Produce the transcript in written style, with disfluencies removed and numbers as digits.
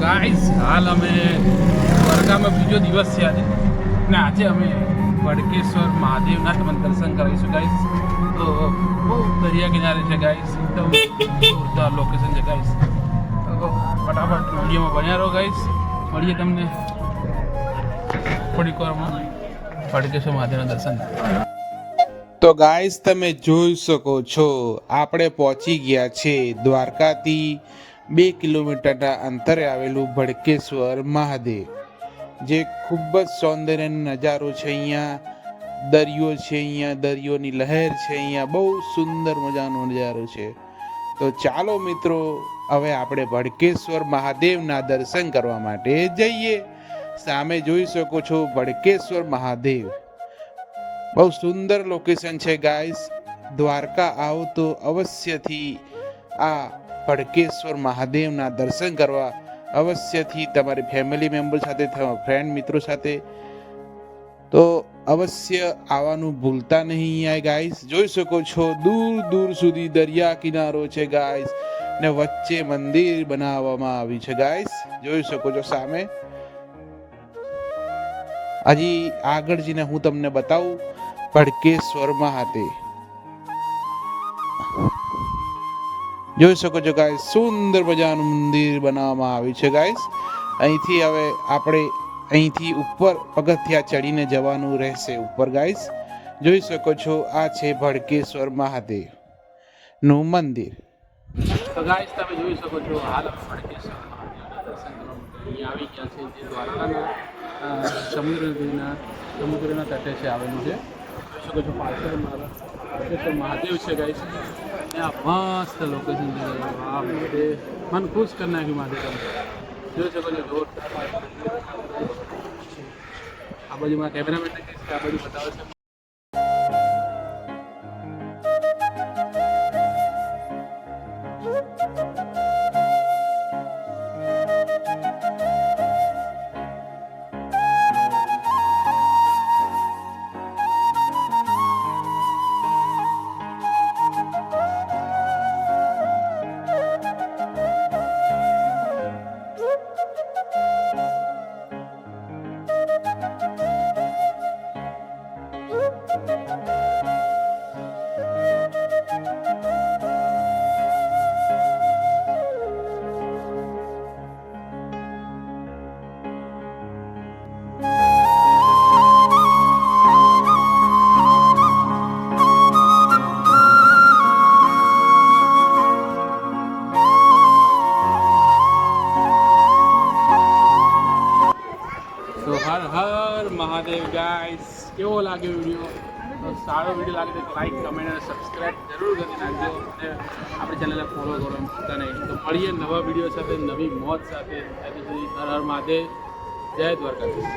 Guys હાલ અમે દ્વારકામાં બીજો દિવસ છે આજે અને આજે અમે વડકેશ્વર મહાદેવના તમને દર્શન કરીશું ગાઈસ. તો બહુ દરિયા કિનારે છે ગાઈસ, એકદમ જોરદાર લોકેશન છે ગાઈસ. તો ફટાફટ વિડીયોમાં બન્યા રહો ગાઈસ. મળીએ તમને થોડીક વારમાં વડકેશ્વર મહાદેવના દર્શન. તો ગાઈસ તમે જોઈ શકો છો આપણે પહોંચી ગયા છે દ્વારકાથી 2 કિલોમીટરના અંતરે આવેલું ભડકેશ્વર મહાદેવ, જે ખૂબ જ સૌંદર્ય નજારો છે. અહીંયા દરિયો છે, અહીંયા દરિયોની લહેર છે, અહીંયા બહુ સુંદર મજાનો નજારો છે. તો ચાલો મિત્રો, હવે આપણે ભડકેશ્વર મહાદેવના દર્શન કરવા માટે જઈએ. સામે જોઈ શકો છો ભડકેશ્વર મહાદેવ, બહુ સુંદર લોકેશન છે ગાઈસ. દ્વારકા આવો તો અવશ્યથી આ ભડકેશ્વર મહાદેવના દર્શન કરવા અવશ્યથી તમારી ફેમિલી મેમ્બર સાથે, ફ્રેન્ડ મિત્રો સાથે તો અવશ્ય આવવાનું ભૂલતા નહીં. આ ગાઈસ જોઈ શકો છો દૂર દૂર સુધી દરિયા કિનારો છે ગાઈસ, ને વચ્ચે મંદિર બનાવવામાં આવ્યું છે ગાઈસ. જોઈ શકો છો સામે. હજી આગળ જઈને હું તમને બતાવું ભડકેશ્વર મહાદેવ. જોઈ શકો છો ગાઈસ, સુંદર મજાનું મંદિર બનાવવામાં આવ્યું છે ગાઈસ. અહીંથી હવે આપણે અહીંથી ઉપર પગથિયા ચડીને જવાનું રહેશે ઉપર ગાઈસ. જોઈ શકો છો આ છે ભડકેશ્વર મહાદેવ નું મંદિર. તો ગાઈસ તમે જોઈ શકો છો હાલ અમે ભડકેશ્વર મહાદેવના દર્શન કરવા માટે અહીંયા આવી ગયા છે, જે દ્વારકાના સમુદ્રના તટે છે આવેલું છે. જોઈ શકો છો પાછળ મારા ભડકેશ્વર મહાદેવ છે ગાઈસ. ત્યાં મસ્ત લોકેશન છે. આ મહાદેવ મન ખુશ કરી નાખ્યું મહાદેવ. જોઈ શકો છો જોરદાર. આ બાજુમાં કેમેરામેન આ બાજુ બતાવે છે. હર હર મહાદેવ ગાઈસ. કેવો લાગ્યો વિડીયો? તો સારો વિડીયો લાગે તો લાઈક, કમેન્ટ અને સબસ્ક્રાઈબ જરૂર કરી નાખજો. અને આપણી ચેનલને ફોલો કરો ભૂલતા નહીં. તો મળીએ નવા વિડીયો સાથે, નવી મોજ સાથે. ત્યાં સુધી હર હર મહાદેવ. જય દ્વારકાધીશ.